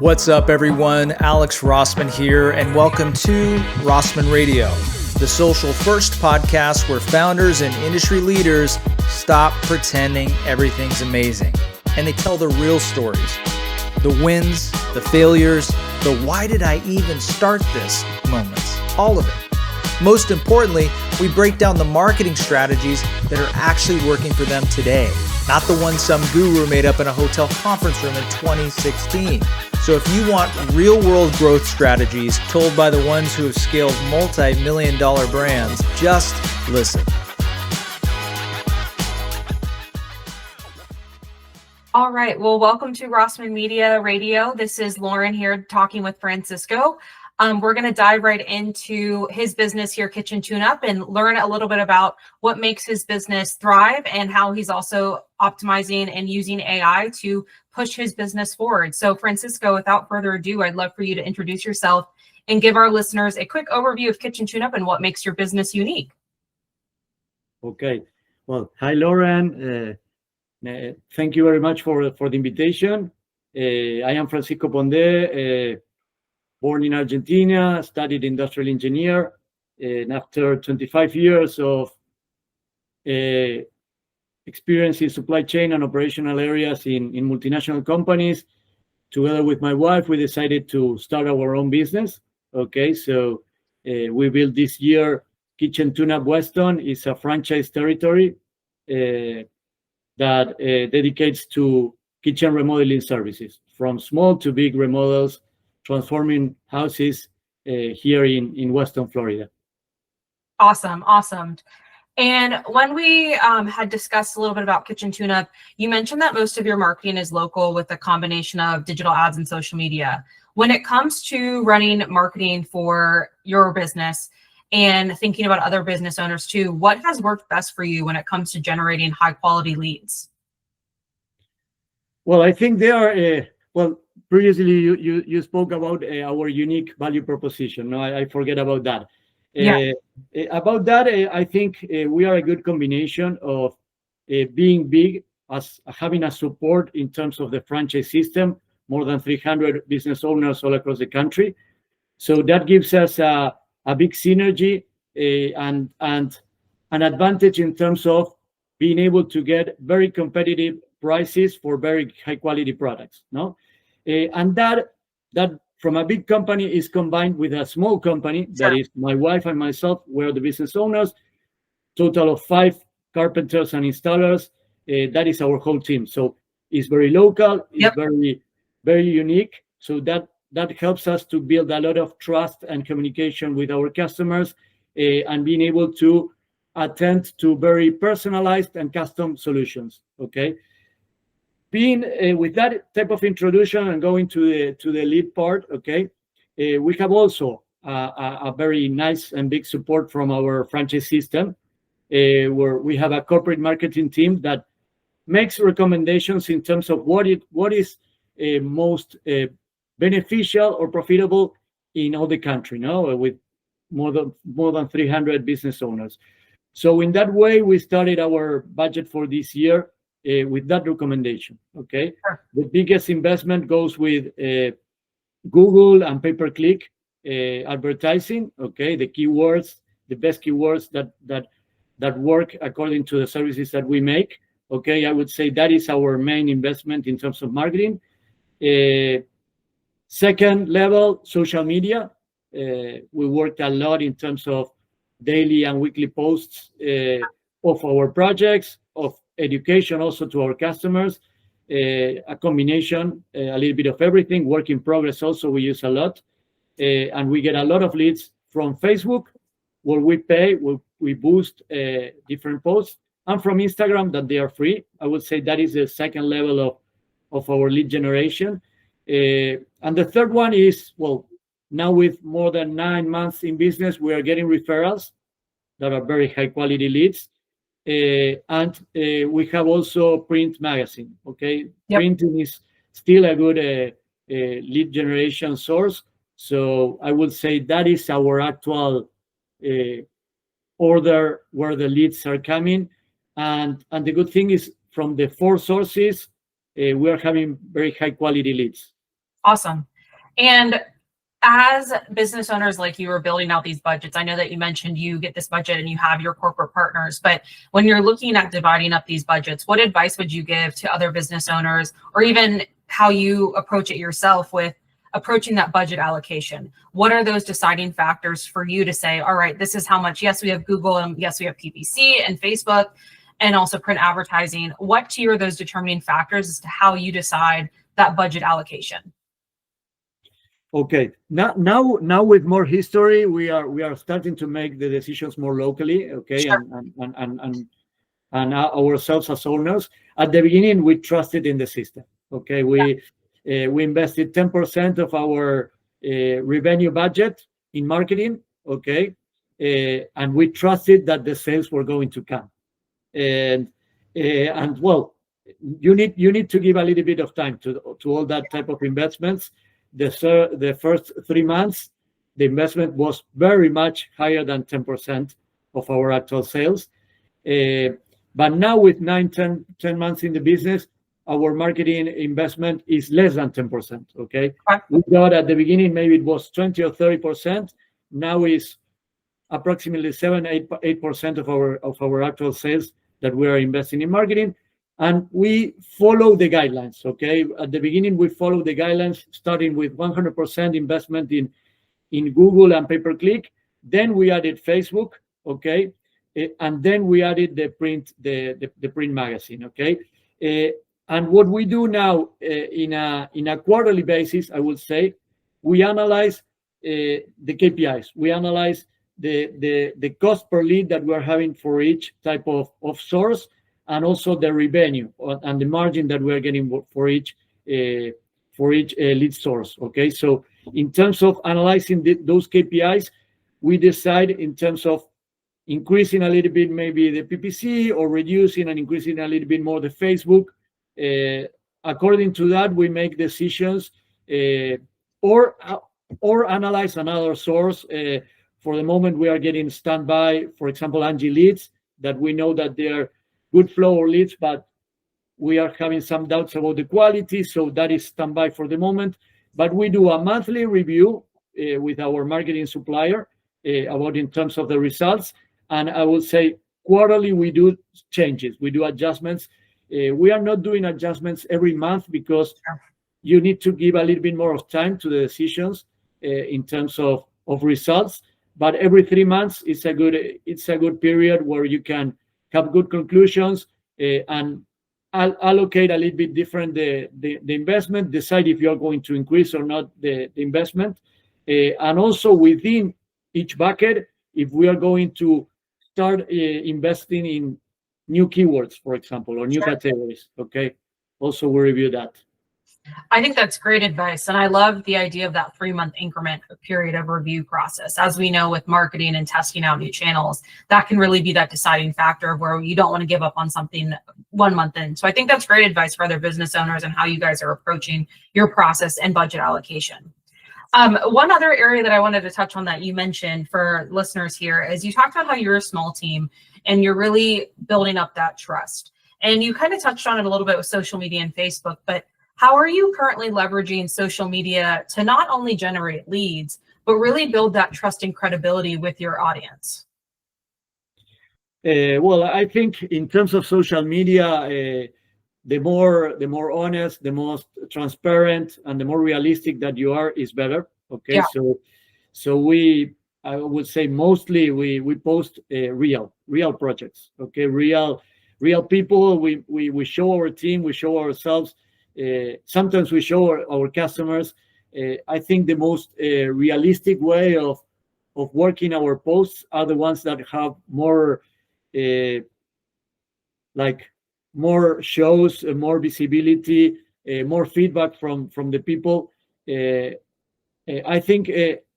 What's up, everyone? Alex Rossman here, and welcome to Rossman Radio, the social first podcast where founders and industry leaders stop pretending everything's amazing and they tell the real stories, the wins, the failures, the why did I even start this moments, all of it. Most importantly, we break down the marketing strategies that are actually working for them today, not the ones some guru made up in a hotel conference room in 2016. So if you want real-world growth strategies told by the ones who have scaled multi-million-dollar brands, just listen. All right. Well, welcome to Rossman Media Radio. This is Lauren here talking with Francisco. We're going to dive right into his business here, Kitchen Tune-Up, and learn a little bit about what makes his business thrive and how he's also optimizing and using AI to push his business forward. So, Francisco, without further ado, I'd love for you to introduce yourself and give our listeners a quick overview of Kitchen Tune-Up and what makes your business unique. Okay. Well, hi, Lauren. Thank you very much for the invitation. I am Francisco Ponde. Born in Argentina, studied industrial engineer, and after 25 years of experience in supply chain and operational areas in multinational companies, together with my wife, we decided to start our own business. Okay, so we built this year Kitchen Tune-Up Weston. It's a franchise territory that dedicates to kitchen remodeling services, from small to big remodels, transforming houses here in Weston, Florida. Awesome. And when we had discussed a little bit about Kitchen Tune-Up, you mentioned that most of your marketing is local with a combination of digital ads and social media. When it comes to running marketing for your business and thinking about other business owners too, what has worked best for you when it comes to generating high quality leads? Well, I think there are, previously you spoke about our unique value proposition. No, I forget about that. About that, I think we are a good combination of being big, as having a support in terms of the franchise system, more than 300 business owners all across the country. So that gives us a big synergy and an advantage in terms of being able to get very competitive prices for very high quality products. No. And that from a big company is combined with a small company. That is my wife and myself. We're the business owners, total of 5 carpenters and installers. That is our whole team. So it's very local, it's very, very unique. So that helps us to build a lot of trust and communication with our customers and being able to attend to very personalized and custom solutions. Okay. Being with that type of introduction and going to the lead part, okay, we have also a very nice and big support from our franchise system, where we have a corporate marketing team that makes recommendations in terms of what is most beneficial or profitable in all the country, no, with more than 300 business owners. So in that way, we started our budget for this year. With that recommendation, okay? Sure. The biggest investment goes with Google and pay-per-click advertising, okay? The keywords, the best keywords that work according to the services that we make, okay? I would say that is our main investment in terms of marketing. Second level, social media. We worked a lot in terms of daily and weekly posts of our projects, of education also to our customers, a combination, a little bit of everything. Work in progress also we use a lot, and we get a lot of leads from Facebook, where we boost different posts, and from Instagram that they are free. I would say that is the second level of our lead generation. And the third one is, well, now with more than 9 months in business, we are getting referrals that are very high quality leads. And we have also print magazine. Okay, printing is still a good lead generation source. So I would say that is our actual order where the leads are coming. And the good thing is from the 4 sources, we are having very high quality leads. Awesome. And as business owners, like you were building out these budgets, I know that you mentioned you get this budget and you have your corporate partners, but when you're looking at dividing up these budgets, what advice would you give to other business owners, or even how you approach it yourself with approaching that budget allocation? What are those deciding factors for you to say, all right, this is how much? Yes, we have Google, and yes, we have PPC and Facebook and also print advertising. What to you are those determining factors as to how you decide that budget allocation? Okay, now with more history, we are starting to make the decisions more locally. Okay, Sure. and ourselves as owners. At the beginning, we trusted in the system. Okay, we invested 10% of our revenue budget in marketing. Okay, and we trusted that the sales were going to come. And well, you need to give a little bit of time to all that type of investments. The first 3 months, the investment was very much higher than 10% of our actual sales. But now with 10 months in the business, our marketing investment is less than 10%. Okay. We got at the beginning, maybe it was 20 or 30%. Now is approximately 8% of our actual sales that we are investing in marketing. And we follow the guidelines. Okay. At the beginning, we follow the guidelines, starting with 100% investment in Google and pay-per-click. Then we added Facebook. Okay. And then we added the print magazine. Okay. And what we do now in a quarterly basis, I would say, we analyze the KPIs. We analyze the cost per lead that we're having for each type of source, and also the revenue and the margin that we're getting for each lead source. Okay, so in terms of analyzing those KPIs, we decide in terms of increasing a little bit maybe the PPC, or reducing and increasing a little bit more the Facebook. According to that, we make decisions, or analyze another source. For the moment, we are getting standby, for example, Angie leads, that we know that they're good flow or leads, but we are having some doubts about the quality, so that is standby for the moment. But we do a monthly review with our marketing supplier about in terms of the results, and I will say quarterly we do changes, we do adjustments. We are not doing adjustments every month because you need to give a little bit more of time to the decisions in terms of results. But every 3 months it's a good period where you can have good conclusions and allocate a little bit different the investment, decide if you're going to increase or not the investment, and also within each bucket, if we are going to start investing in new keywords, for example, or new categories. Okay, also we review that. I think that's great advice. And I love the idea of that 3-month increment period of review process. As we know, with marketing and testing out new channels, that can really be that deciding factor where you don't want to give up on something 1 month in. So I think that's great advice for other business owners and how you guys are approaching your process and budget allocation. One other area that I wanted to touch on that you mentioned for listeners here is you talked about how you're a small team and you're really building up that trust. And you kind of touched on it a little bit with social media and Facebook, but how are you currently leveraging social media to not only generate leads, but really build that trust and credibility with your audience? Well, I think in terms of social media, the more honest, the most transparent, and the more realistic that you are is better. Okay, yeah. So I would say mostly we post real projects. Okay, real people. We show our team, we show ourselves. Sometimes we show our customers. I think the most realistic way of working our posts are the ones that have more more shows, more visibility, more feedback from the people. I think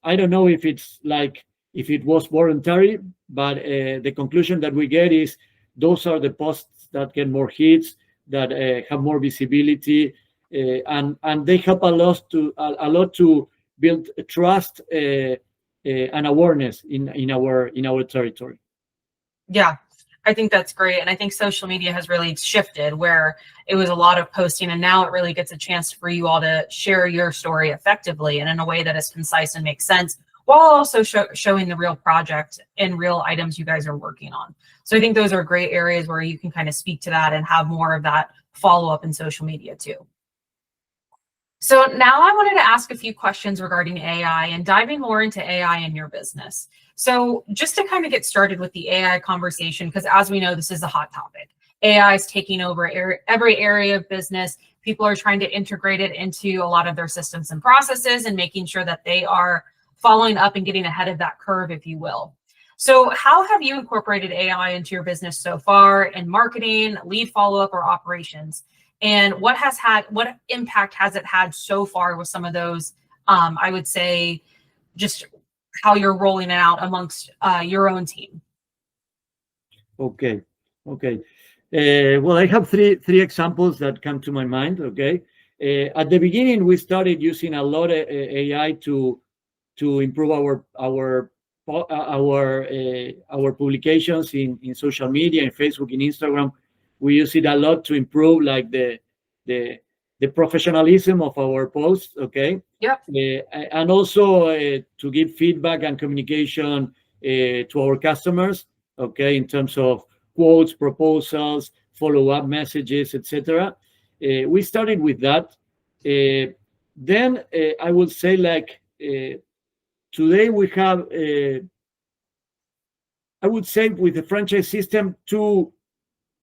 I don't know if it's if it was voluntary, but the conclusion that we get is those are the posts that get more hits, that have more visibility, and they help a lot to build trust and awareness in our territory. Yeah, I think that's great. And I think social media has really shifted where it was a lot of posting, and now it really gets a chance for you all to share your story effectively and in a way that is concise and makes sense, while also showing the real project and real items you guys are working on. So I think those are great areas where you can kind of speak to that and have more of that follow up in social media too. So now I wanted to ask a few questions regarding AI and diving more into AI in your business. So just to kind of get started with the AI conversation, because as we know, this is a hot topic. AI is taking over every area of business. People are trying to integrate it into a lot of their systems and processes and making sure that they are following up and getting ahead of that curve, if you will. So how have you incorporated AI into your business so far in marketing, lead follow-up, or operations? And what impact has it had so far with some of those, I would say, just how you're rolling it out amongst your own team? Okay. Well, I have three examples that come to my mind. Okay. At the beginning, we started using a lot of AI to improve our publications in social media, in Facebook, in Instagram. We use it a lot to improve like the professionalism of our posts. Okay. Yep. And also to give feedback and communication to our customers. Okay, in terms of quotes, proposals, follow-up messages, etc. We started with that. Then I would say like today we have, I would say with the franchise system, two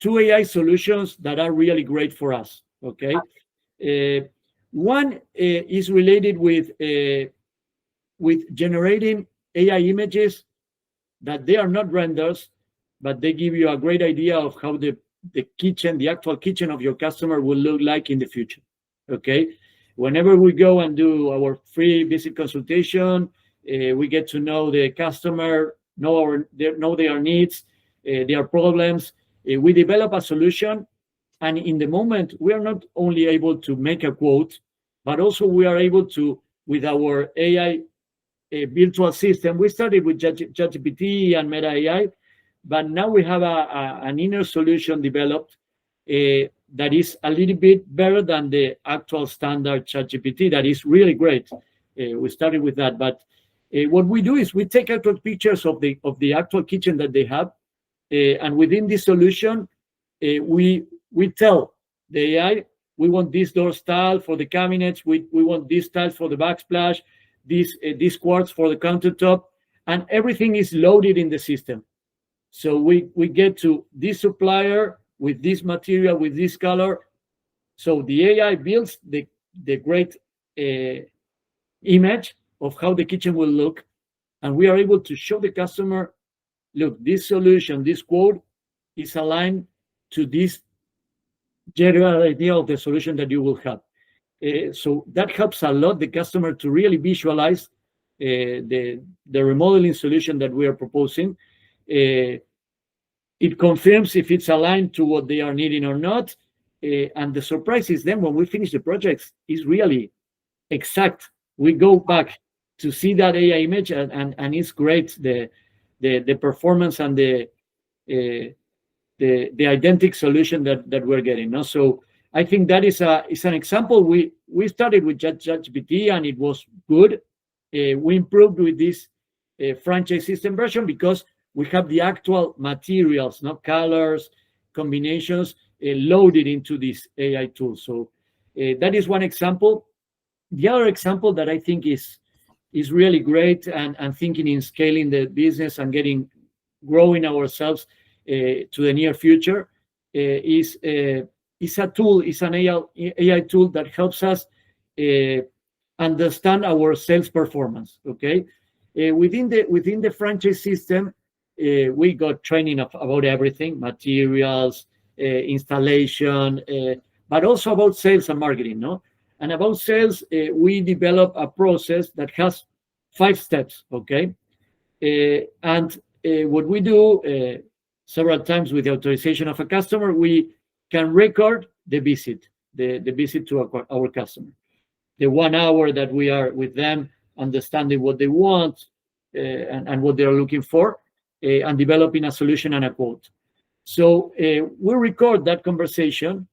AI solutions that are really great for us. Okay, one is related with generating AI images that they are not renders, but they give you a great idea of how the actual kitchen of your customer will look like in the future. Okay, whenever we go and do our free visit consultation, we get to know the customer, know their needs, their problems. We develop a solution, and in the moment, we are not only able to make a quote, but also we are able to, with our AI virtual system, we started with ChatGPT and Meta AI, but now we have an inner solution developed that is a little bit better than the actual standard ChatGPT. That is really great. We started with that, but what we do is we take actual pictures of the actual kitchen that they have, and within this solution, we tell the AI, we want this door style for the cabinets, we want this style for the backsplash, this quartz for the countertop, and everything is loaded in the system. So we get to this supplier with this material, with this color. So the AI builds the great image of how the kitchen will look, and we are able to show the customer, look, this solution, this quote is aligned to this general idea of the solution that you will have. So that helps a lot the customer to really visualize the remodeling solution that we are proposing. It confirms if it's aligned to what they are needing or not. And the surprise is then when we finish the projects is really exact. We go back to see that AI image, and it's great, the performance and the identical solution that we're getting. No? So I think that is an example. We started with ChatGPT and it was good. We improved with this franchise system version because we have the actual materials, not colors, combinations loaded into this AI tool. So that is one example. The other example that I think is really great and thinking in scaling the business and growing ourselves to the near future is an AI tool that helps us understand our sales performance. Okay, within the franchise system, we got training about everything, materials, installation, but also about sales and marketing. No, and about sales, we develop a process that has 5 steps. Okay, and what we do several times with the authorization of a customer, we can record the visit to our customer, the 1 hour that we are with them, understanding what they want and what they are looking for, and developing a solution and a quote. So we record that conversation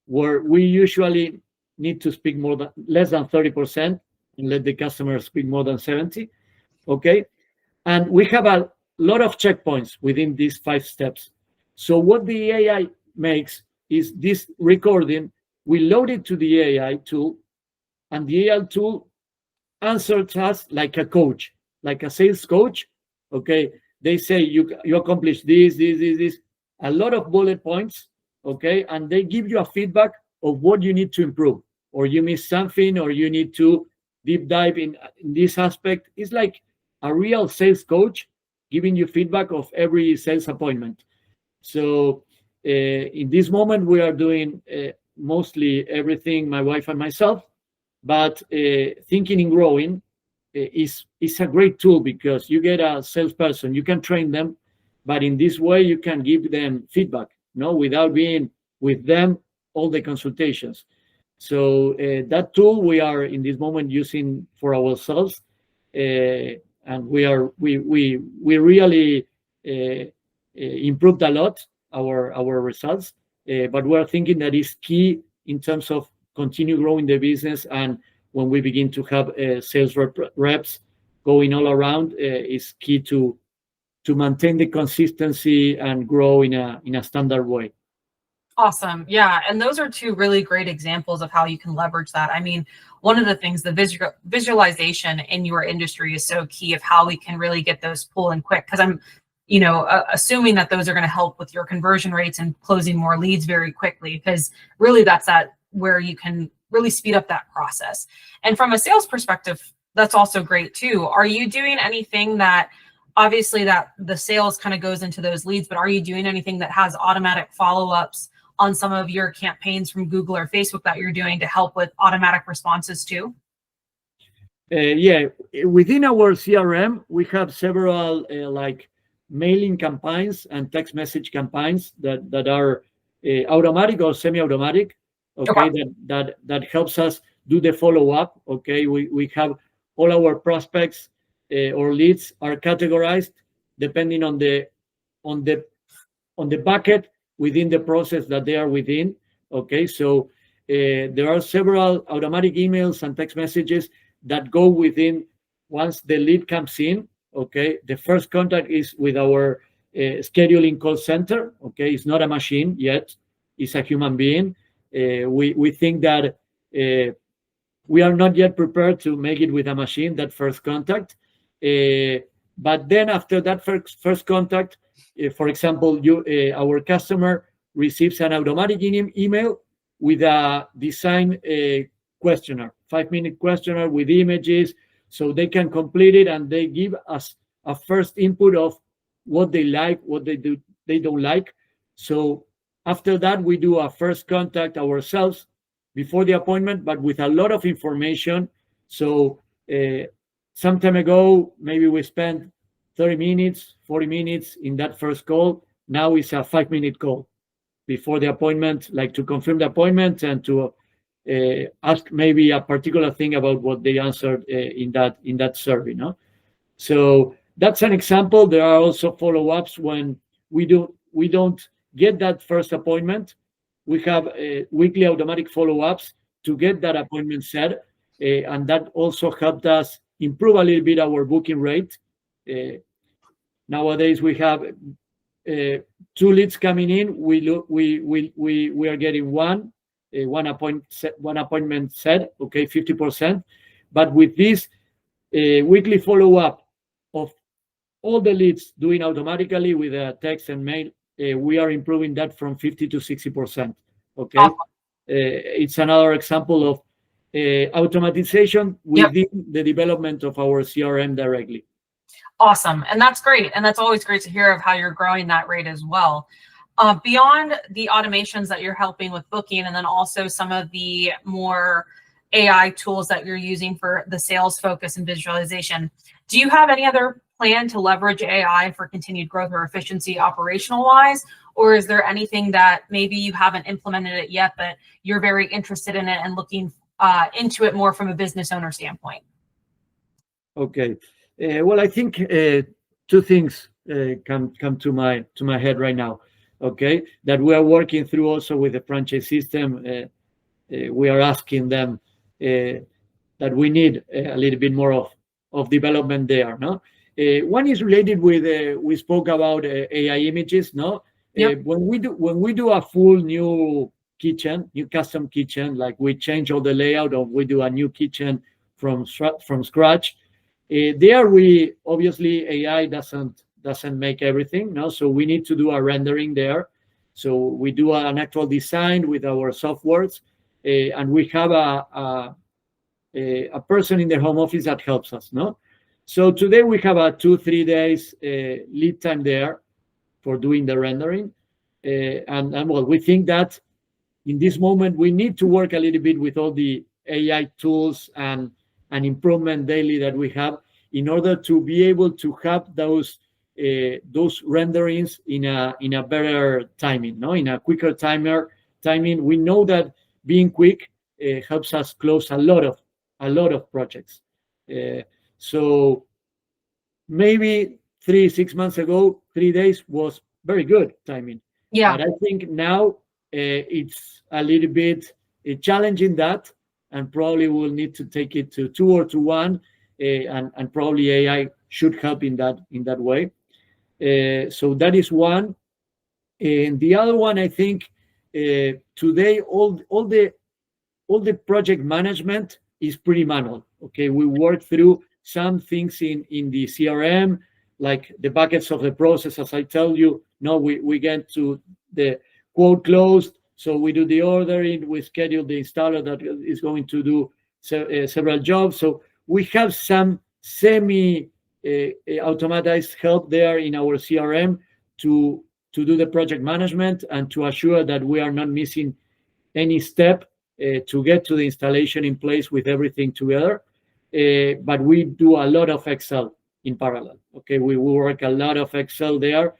where we usually need to speak less than 30% and let the customer speak more than 70. Okay. And we have a lot of checkpoints within these 5 steps. So what the AI makes is this recording, we load it to the AI tool, and the AI tool answers us like a coach, like a sales coach. Okay. They say you accomplished this, a lot of bullet points. Okay. And they give you a feedback of what you need to improve, or you missed something, or you need to deep dive in this aspect. It's like a real sales coach giving you feedback of every sales appointment. So in this moment, we are doing mostly everything, my wife and myself, but thinking in growing is a great tool, because you get a salesperson, you can train them, but in this way you can give them feedback, without being with them all the consultations. So that tool we are in this moment using for ourselves, and we really improved a lot our results, but we're thinking that is key in terms of continue growing the business. And when we begin to have sales reps going all around, is key to maintain the consistency and grow in a standard way. Awesome. Yeah. And those are 2 really great examples of how you can leverage that. I mean, one of the things, the visualization in your industry is so key of how we can really get those pulling quick. Because I'm, assuming that those are going to help with your conversion rates and closing more leads very quickly, because really that's where you can really speed up that process. And from a sales perspective, that's also great too. Are you doing anything that, obviously that the sales kind of goes into those leads, but are you doing anything that has automatic follow-ups on some of your campaigns from Google or Facebook that you're doing to help with automatic responses too? Yeah, within our CRM, we have several like mailing campaigns and text message campaigns that are automatic or semi-automatic. Okay, that helps us do the follow-up. Okay, we have all our prospects or leads are categorized depending on the bucket within the process that they are within. Okay, so there are several automatic emails and text messages that go within once the lead comes in. Okay, the first contact is with our scheduling call center. Okay, it's not a machine yet, it's a human being. We think that we are not yet prepared to make it with a machine, that first contact. But then after that first contact, for example, our customer receives an automatic email with a design questionnaire, 5-minute questionnaire with images, so they can complete it, and they give us a first input of what they like, what they don't like. So after that, we do a first contact ourselves before the appointment, but with a lot of information. So some time ago, maybe we spent 30 minutes, 40 minutes in that first call. Now it's a 5-minute call before the appointment, like to confirm the appointment and to ask maybe a particular thing about what they answered in that survey. No, so that's an example. There are also follow-ups when we don't get that first appointment. We have weekly automatic follow-ups to get that appointment set, and that also helped us improve a little bit our booking rate. Nowadays we have 2 leads coming in. We are getting one appointment set. Okay, 50%. But with this weekly follow-up of all the leads doing automatically with a text and mail, we are improving that from 50 to 60%. Okay, awesome. It's another example of automatization within the development of our CRM directly. Awesome. And that's great. And that's always great to hear of how you're growing that rate as well. Beyond the automations that you're helping with booking, and then also some of the more AI tools that you're using for the sales focus and visualization, do you have any other plan to leverage AI for continued growth or efficiency operational wise? Or is there anything that maybe you haven't implemented it yet, but you're very interested in it and looking into it more from a business owner standpoint? Okay. Well, I think 2 things come to my head right now. okay, that we are working through also with the franchise system. We are asking them that we need a little bit more of development there. No, one is related with we spoke about AI images. No, Yep. when we do a full new kitchen, new custom kitchen, like we change all the layout, or we do a new kitchen from scratch. There we obviously AI doesn't make everything. No, so we need to do a rendering there. So we do an actual design with our softwares, and we have a person in the home office that helps us. No, so today we have a 2-3 days lead time there for doing the rendering, and well, we think that in this moment we need to work a little bit with all the AI tools and improvement daily that we have in order to be able to have those renderings in a better timing, no, in a quicker timing. We know that being quick helps us close a lot of projects. So maybe 3-6 months ago, 3 days was very good timing. Yeah. But I think now it's a little bit challenging that, and probably we'll need to take it to 2 or to 1, and probably AI should help in that way. So that is one. And the other one, I think today all the project management is pretty manual. Okay, we work through some things in the CRM, like the buckets of the process. As I tell you, no, we get to the quote closed, so we do the ordering, we schedule the installer that is going to do several jobs. So we have some semi automatized help there in our CRM to do the project management and to assure that we are not missing any step to get to the installation in place with everything together. But we do a lot of Excel in parallel. Okay, we work a lot of Excel there.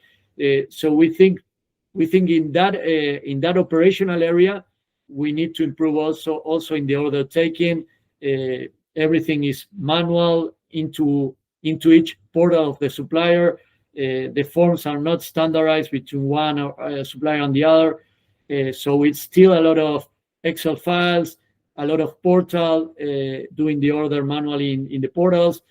So we think in that operational area we need to improve also in the order taking. Everything is manual into each portal of the supplier. The forms are not standardized between one supplier and the other. So it's still a lot of Excel files, a lot of portal, doing the order manually in the portals,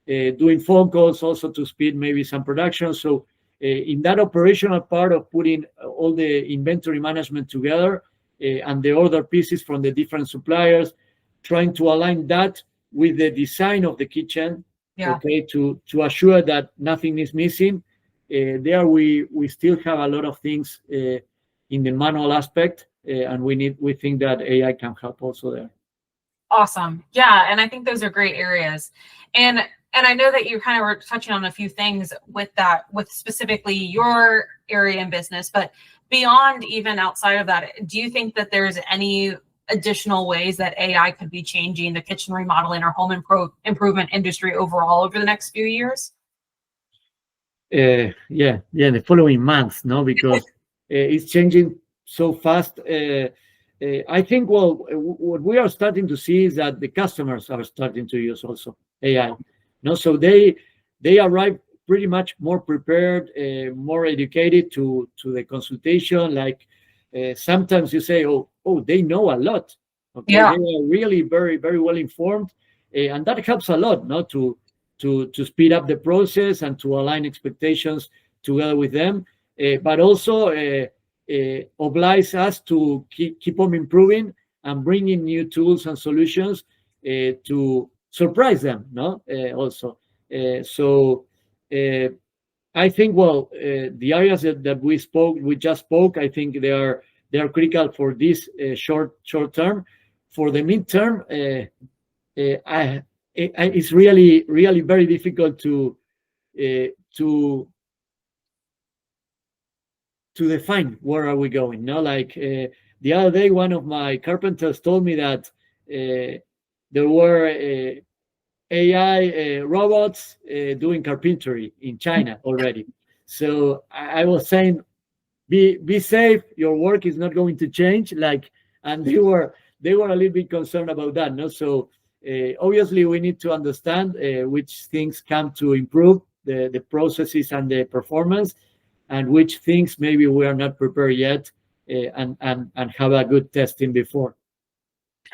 doing phone calls also to speed maybe some production. So in that operational part of putting all the inventory management together and the order pieces from the different suppliers, trying to align that with the design of the kitchen, okay, to assure that nothing is missing. There we still have a lot of things in the manual aspect, and we think that AI can help also there. Awesome. Yeah, and I think those are great areas. And I know that you kind of were touching on a few things with that, with specifically your area in business, but beyond even outside of that, do you think that there's any additional ways that AI could be changing the kitchen remodeling or home improvement industry overall over the next few years? Yeah, the following months, no, because it's changing so fast. I think, well, what we are starting to see is that the customers are starting to use also AI. No, so they arrive pretty much more prepared, more educated to the consultation. Like sometimes you say, oh, they know a lot. Okay, Yeah. they are really very, very well informed, and that helps a lot, no, to speed up the process and to align expectations together with them, but also oblige us to keep on improving and bringing new tools and solutions to surprise them, no? Also, so I think, well, the areas that we just spoke, I think they are critical for this short term. For the midterm, it's really very difficult to define where are we going. No, like the other day, one of my carpenters told me that there were AI robots doing carpentry in China already. So I was saying, be safe. Your work is not going to change. Like, and they were a little bit concerned about that. No, so obviously we need to understand which things come to improve the processes and the performance. and which things maybe we are not prepared yet, and have a good testing before.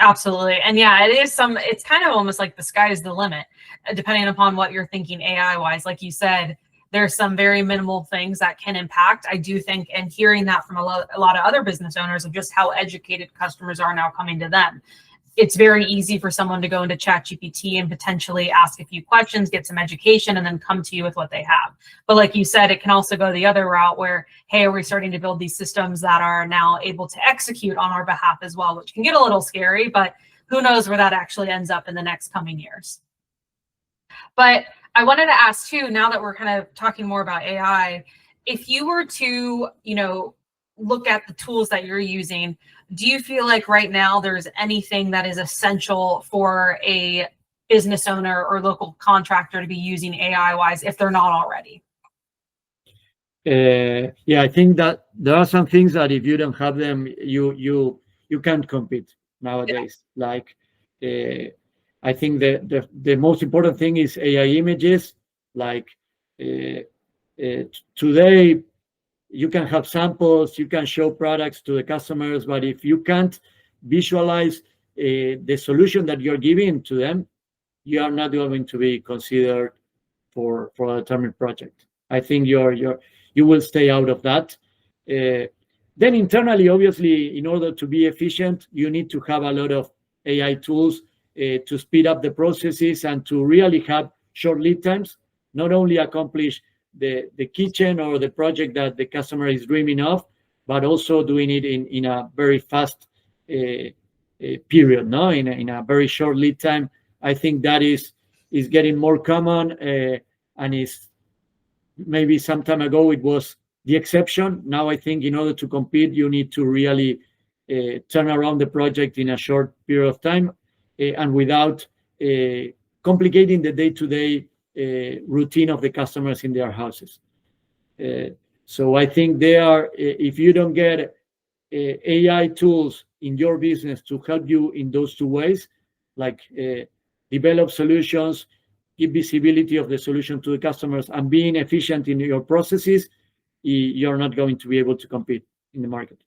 Absolutely. And yeah, it's kind of almost like the sky is the limit, depending upon what you're thinking AI wise. Like you said, there's some very minimal things that can impact. I do think, and hearing that from a lot of other business owners of just how educated customers are now coming to them. It's very easy for someone to go into ChatGPT and potentially ask a few questions, get some education, and then come to you with what they have. But like you said, it can also go the other route where, hey, are we starting to build these systems that are now able to execute on our behalf as well, which can get a little scary, but who knows where that actually ends up in the next coming years. But I wanted to ask too, now that we're kind of talking more about AI, if you were to, look at the tools that you're using, do you feel like right now there's anything that is essential for a business owner or local contractor to be using AI wise if they're not already? Yeah, I think that there are some things that if you don't have them, you can't compete nowadays. Yeah. Like, I think the most important thing is AI images. Like, today, you can have samples, you can show products to the customers, but if you can't visualize the solution that you're giving to them, you are not going to be considered for a determined project. I think you will stay out of that. Then internally, obviously, in order to be efficient, you need to have a lot of AI tools to speed up the processes and to really have short lead times, not only accomplish the kitchen or the project that the customer is dreaming of, but also doing it in a very fast period, no? In a very short lead time. I think that is getting more common, and is maybe some time ago it was the exception. Now I think in order to compete, you need to really turn around the project in a short period of time, and without complicating the day-to-day routine of the customers in their houses. So I think if you don't get AI tools in your business to help you in those two ways, like develop solutions, give visibility of the solution to the customers, and being efficient in your processes, you're not going to be able to compete in the market.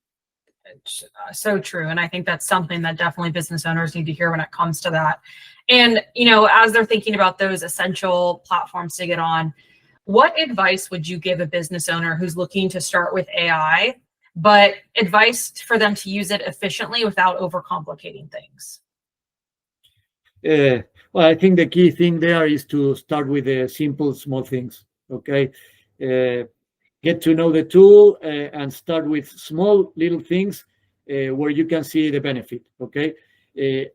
It's so true. And I think that's something that definitely business owners need to hear when it comes to that. And, as they're thinking about those essential platforms to get on, what advice would you give a business owner who's looking to start with AI, but advice for them to use it efficiently without overcomplicating things? Well, I think the key thing there is to start with the simple, small things. Okay. Get to know the tool and start with small little things where you can see the benefit. Okay.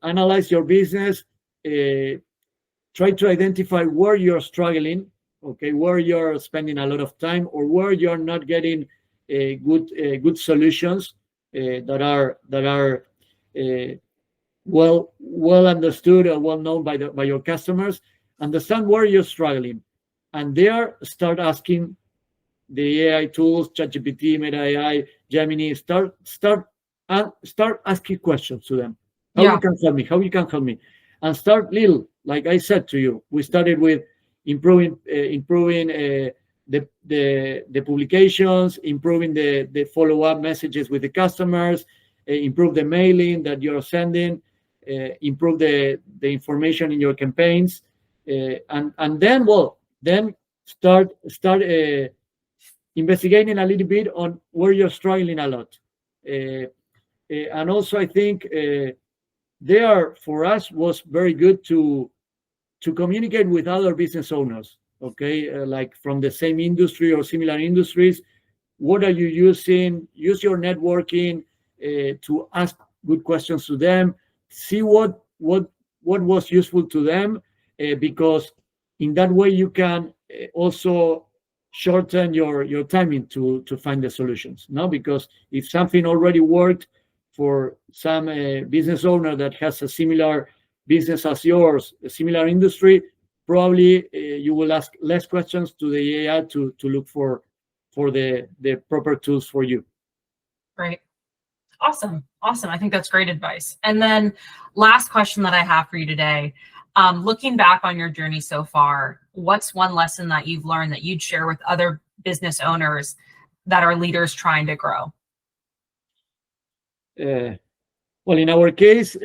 Analyze your business. Try to identify where you're struggling. Okay, where you're spending a lot of time, or where you're not getting good solutions that are well understood or well known by your customers. Understand where you're struggling, and there start asking the AI tools, ChatGPT, Meta AI, Gemini. Start asking questions to them. How you can help me? How you can help me? And start little. Like I said to you, we started with improving the publications, improving the follow-up messages with the customers, improve the mailing that you're sending, improve the information in your campaigns, and then start investigating a little bit on where you're struggling a lot. And also, I think for us was very good to communicate with other business owners, okay, like from the same industry or similar industries. What are you using? Use your networking to ask good questions to them. See what was useful to them, because in that way you can also shorten your timing to find the solutions. No, because if something already worked for some business owner that has a similar business as yours, a similar industry, probably you will ask less questions to the AI to look for the proper tools for you. Right. Awesome. I think that's great advice. And then last question that I have for you today, looking back on your journey so far, what's one lesson that you've learned that you'd share with other business owners that are leaders trying to grow? Well, in our case,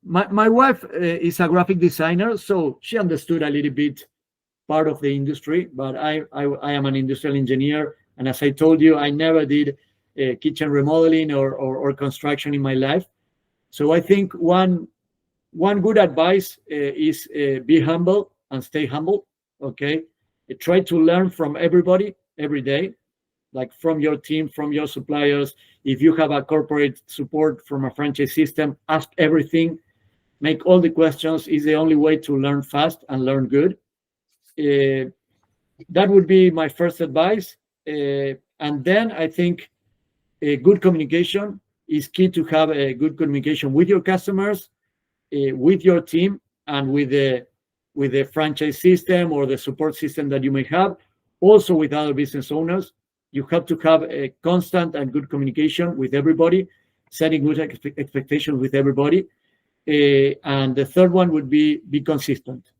my wife is a graphic designer, so she understood a little bit part of the industry, but I am an industrial engineer. And as I told you, I never did kitchen remodeling or construction in my life. So I think one good advice is be humble and stay humble. Okay, try to learn from everybody every day, like from your team, from your suppliers. If you have a corporate support from a franchise system, ask everything, make all the questions. Is the only way to learn fast and learn good. That would be my first advice. And then I think good communication is key, to have a good communication with your customers, with your team, and with the franchise system or the support system that you may have. Also with other business owners, you have to have a constant and good communication with everybody, setting good expectations with everybody. And the third one would be consistent.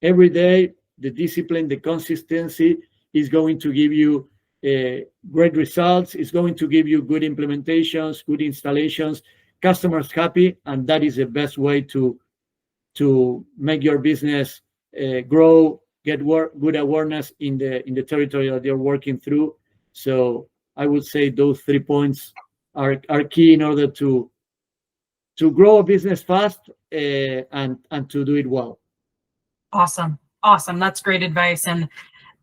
Every day, the discipline, the consistency is going to give you great results. It's going to give you good implementations, good installations, customers happy, and that is the best way to make your business grow, get good awareness in the territory that you're working through. So I would say those 3 points are key in order to grow a business fast and to do it well. Awesome. That's great advice. And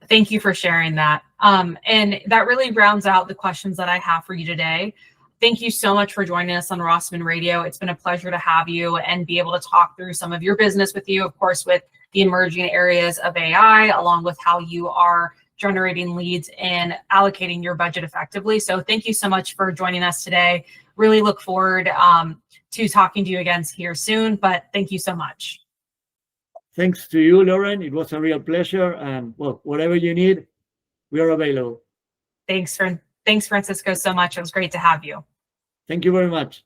thank you for sharing that. And that really rounds out the questions that I have for you today. Thank you so much for joining us on Rossman Radio. It's been a pleasure to have you and be able to talk through some of your business with you, of course, with the emerging areas of AI, along with how you are generating leads and allocating your budget effectively. So thank you so much for joining us today. Really look forward to talking to you again here soon, but thank you so much. Thanks to you, Lauren. It was a real pleasure. And well, whatever you need, we are available. Thanks, Francisco, so much. It was great to have you. Thank you very much.